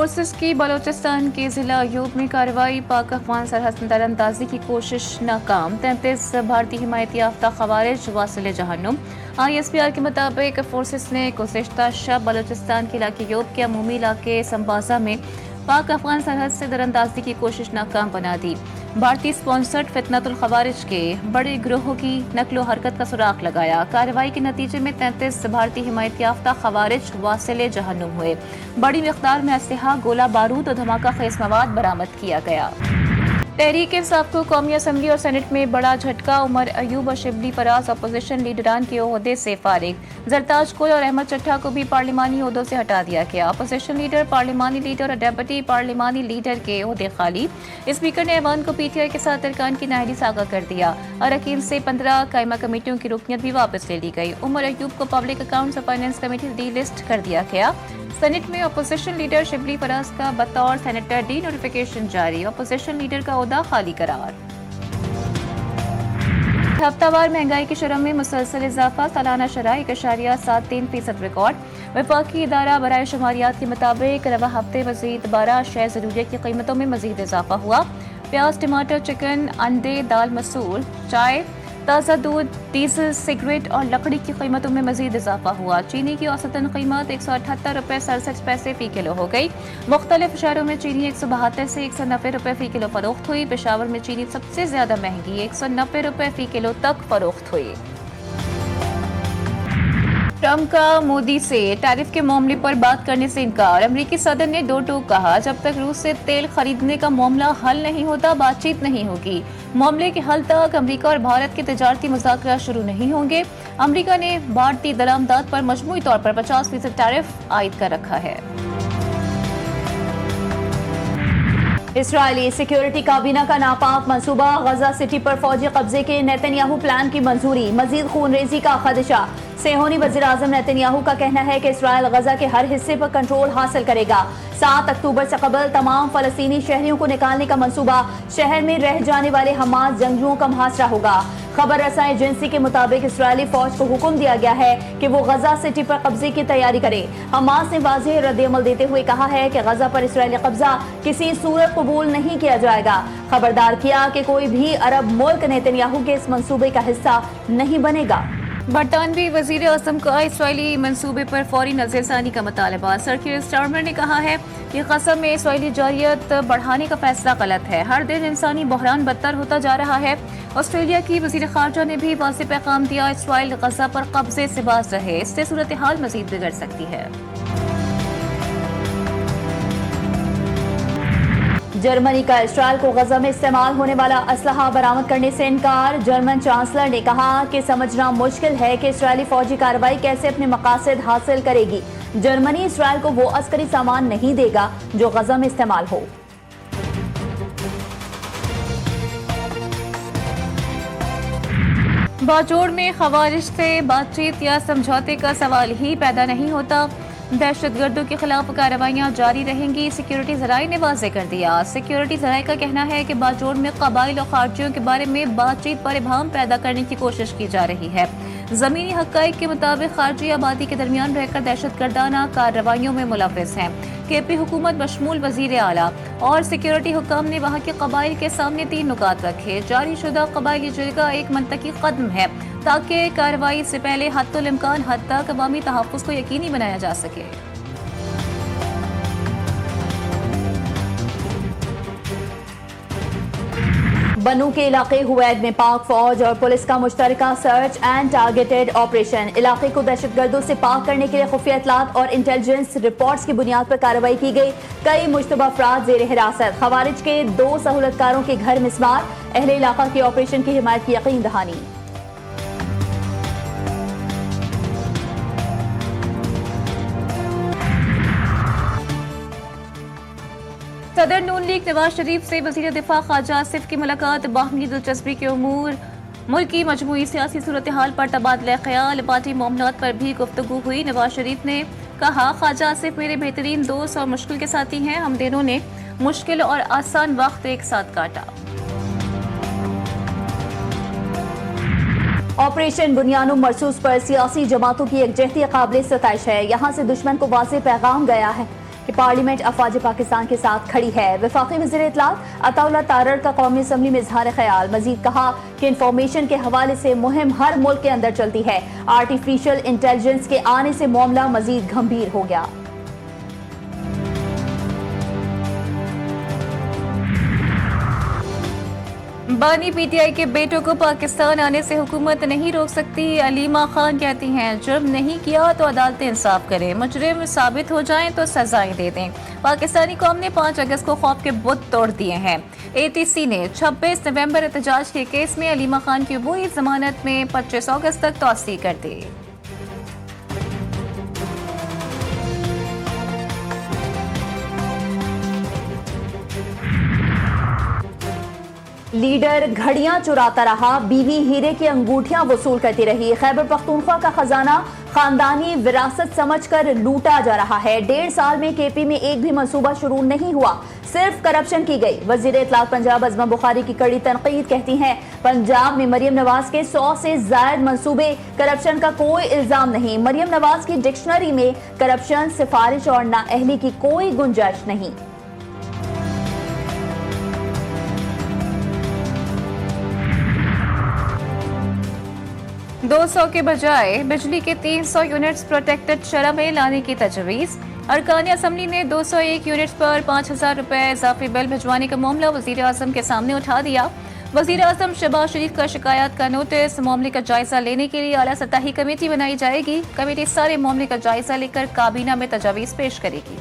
Forces की बलोचिस्तान के जिला अयूब में कार्रवाई, पाक अफगान सरहद दरअंदाजी की कोशिश नाकाम। 33 भारतीय हिमायती याफ्ता खवारिज वासिल जहन्नुम। ISPR के मुताबिक फोर्सेस ने गुज़िश्ता शब बलोचिस्तान के इलाके अयूब के अमूमी इलाके संबाजा में पाक अफगान सरहद से दरअंदाजी की कोशिश नाकाम बना दी। भारतीय स्पॉन्सर्ड फितनतुल खवारिज के बड़े गिरोह की नकलो हरकत का सुराग लगाया। कार्रवाई के नतीजे में 33 भारतीय हिमायत याफ्ता खवारिज वासिल जहन्नुम हुए। बड़ी मिकदार में असलहा, गोला बारूद और धमाका खेज मवाद बरामद किया गया। तहरीक इंसाफ को कौमी असम्बली और सेनेट में बड़ा झटका। उमर अयूब और शिबली फराज अपोजिशन लीडरान के ओहदे से फारिग। जरताज कुल और अहमद चट्टा को भी पार्लिमानी ओहदों से हटा दिया गया। अपोजिशन लीडर, पार्लिमानी लीडर और डेप्यूटी पार्लिमानी लीडर के ओहदे खाली। स्पीकर ने ऐवान को PTI के साथ अरकान की नाहली सागा कर दिया। अरकान से 15 कायमा कमेटियों की रुकनियत भी वापस ले ली गई। उमर अयूब को पब्लिक अकाउंट्स और फाइनेंस कमेटी डीलिस्ट कर दिया गया। सेनेट में अपोजिशन लीडर शिबली फराज का बतौर सेनेटर डी नोटिफिकेशन जारी। अपोजिशन लीडर का ओहदा खाली करार। हफ्तावार महंगाई की शरह में मुसलसल इजाफा, सालाना शरह 1.73% रिकॉर्ड। वफाकी इदारा बराए शुमारियात के मुताबिक रवा हफ्ते मजीद 12 अशिया ज़रूरियत की कीमतों में मजीद इजाफा हुआ। प्याज, टमाटर, चिकन, अंडे, दाल, मसूर, चाय, ताज़ा दूध, डीजल, सिगरेट और लकड़ी की कीमतों में मजीद इजाफा हुआ। चीनी की औसतन कीमत 178 रुपये 67 पैसे फी किलो हो गई। मुख्तलिफ शहरों में चीनी 172 से 190 रुपये फी किलो फरोख्त हुई। पेशावर में चीनी सबसे ज्यादा महंगी 190 रुपये फी किलो तक फरोख्त हुई। ट्रंप का मोदी से टैरिफ के मामले पर बात करने से इनकार। अमेरिकी सदर ने दो टूक कहा, जब तक रूस से तेल खरीदने का मामला हल नहीं होता बातचीत नहीं होगी। मामले के हल तक अमेरिका और भारत के तजारती मुज़ाकरा शुरू नहीं होंगे। अमेरिका ने भारतीय दरामदात पर मजमूई तौर पर 50% टैरिफ आयद कर रखा है। इसराइली सिक्योरिटी काबीना का नापाक मंसूबा, गजा सिटी पर फौजी कब्जे के नेतन्याहू प्लान की मंजूरी, मजीद खूनरेजी का खदशा। सेहोनी वज़ीर आज़म नेतन्याहू का कहना है कि इसराइल गजा के हर हिस्से पर कंट्रोल हासिल करेगा। 7 अक्टूबर से कबल तमाम फलस्तीनी शहरियों को निकालने का मंसूबा, शहर में रह जाने वाले हमास जंगजुओं का मुहासरा होगा। खबर रसाई एजेंसी के मुताबिक इसराइली फौज को हुक्म दिया गया है कि वो गजा सिटी पर कब्जे की तैयारी करे। हमास ने वाज़ेह रद्द-ए-अमल देते हुए कहा है कि गजा पर इसराइली कब्जा किसी सूरत कबूल नहीं किया जाएगा। खबरदार किया कि कोई भी अरब मुल्क नेतन्याहू के इस मंसूबे का हिस्सा नहीं बनेगा। बरतानवी वजीर आज़म का इसराइली मंसूबे पर फौरी नज़रसानी का मुतालबा। सर कीर स्टारमर ने कहा है कि गजा में इसराइली जारियत बढ़ाने का फैसला गलत है। हर दिन इंसानी बहरान बदतर होता जा रहा है। ऑस्ट्रेलिया की वजीर खारजा ने भी वाज़ेह पैगाम दिया, इसराइल गजा पर कब्जे से बाज रहे, इससे सूरत हाल मजीद बिगड़ सकती है। जर्मनी का इसराइल को गजा में इस्तेमाल होने वाला असलहा बरामद करने से इनकार। जर्मन चांसलर ने कहा कि समझना मुश्किल है कि इसराइली फौजी कार्रवाई कैसे अपने मकासद हासिल करेगी। जर्मनी इसराइल को वो अस्करी सामान नहीं देगा जो गजा में इस्तेमाल हो। बाजोड़ में खवारिज से बातचीत या समझौते का सवाल ही पैदा नहीं होता। दहशतगर्दों के खिलाफ कार्रवाइयां जारी रहेंगी, सिक्योरिटी जराये ने वाज़ेह कर दिया। सिक्योरिटी जराये का कहना है कि बाजोड़ में कबाइल और खारजियों के बारे में बातचीत पर इबहम पैदा करने की कोशिश की जा रही है। जमीनी हक़ाइक़ के मुताबिक खारजी आबादी के दरमियान रहकर दहशतगर्दाना कार्रवाइयों में मुलव्विस हैं। KP हुकूमत बशमूल वज़ीर आला और सिक्योरिटी हुकाम ने वहाँ के कबाइल के सामने 3 नुकात रखे। जारी शुदा कबाइली जिरगा एक मंतकी कदम है ताकि कार्रवाई से पहले हद्दुल इम्कान हद तक अवामी तहफ़्फ़ुज़ को यकीनी बनाया जा सके। बनू के इलाके हुवैद में पाक फौज और पुलिस का मुश्तरका सर्च एंड टारगेटेड ऑपरेशन। इलाके को दहशतगर्दों से पाक करने के लिए खुफिया इत्तलात और इंटेलिजेंस रिपोर्ट्स की बुनियाद पर कार्रवाई की गई। कई मुश्तबा अफराद ज़ेर हिरासत। खवारिज के 2 सहूलतकारों के घर मिसमार। अहले इलाका की ऑपरेशन की हिमायत की यकीन दहानी। सदर नून लीग नवाज शरीफ से वज़ीर दिफा ख्वाजा आसिफ की मुलाकात। बाहमी दिलचस्पी के उमूर, मुल्क की मजमूई सियासी सूरत हाल पर तबादला ख्याल, पार्टी मामलात पर भी गुफ्तगू हुई। नवाज शरीफ ने कहा, ख्वाजा आसिफ मेरे बेहतरीन दोस्त और मुश्किल के साथी हैं। हम दोनों ने मुश्किल और आसान वक्त एक साथ काटा। ऑपरेशन बुनियानो मरसूस पर सियासी जमातों की यकजहती काबिल सताइश है। यहाँ से दुश्मन को वाज़ेह पैगाम गया है कि पार्लियामेंट अफवाज पाकिस्तान के साथ खड़ी है। वफाकी वज़ीर इत्तलात अताउल्लाह तारड़ का कौमी असम्बली में इजहार ख्याल। मजीद कहा कि इंफॉर्मेशन के हवाले से मुहिम हर मुल्क के अंदर चलती है। आर्टिफिशियल इंटेलिजेंस के आने से मामला मजीद गंभीर हो गया। बानी पीटीआई के बेटों को पाकिस्तान आने से हुकूमत नहीं रोक सकती। अलीमा खान कहती हैं जुर्म नहीं किया तो अदालतें इंसाफ करें, मुजरिम साबित हो जाएं तो सजाएं दे दें। पाकिस्तानी कौम ने 5 अगस्त को खौफ के बुत तोड़ दिए हैं। एटीसी ने 26 नवंबर एहतजाज के केस में अलीमा खान की अबूई जमानत में 25 अगस्त तक तौसी कर दी। लीडर घड़ियां चुराता रहा, बीवी हीरे की अंगूठियां वसूल करती रही। खैबर पख्तूनख्वा का खजाना खानदानी विरासत समझकर लूटा जा रहा है। 1.5 साल में केपी में एक भी मंसूबा शुरू नहीं हुआ, सिर्फ करप्शन की गई। वजीर इत्तलात पंजाब अज़मा बुखारी की कड़ी तनकीद। कहती हैं पंजाब में मरियम नवाज के 100 से जायद मंसूबे, करप्शन का कोई इल्जाम नहीं। मरियम नवाज की डिक्शनरी में करप्शन, सिफारिश और नाअहली की कोई गुंजाइश नहीं। 200 के बजाय बिजली के 300 यूनिट्स प्रोटेक्टेड शरह में लाने की तजवीज़। अरकान असम्बली ने 201 यूनिट्स पर 5,000 रुपए इजाफी बिल भिजवाने का मामला वजीर आजम के सामने उठा दिया। वजीर आजम शहबाज शरीफ का शिकायत का नोटिस। मामले का जायजा लेने के लिए आला सतही कमेटी बनाई जाएगी। कमेटी सारे मामले का जायजा लेकर काबीना में तजावीज़ पेश करेगी।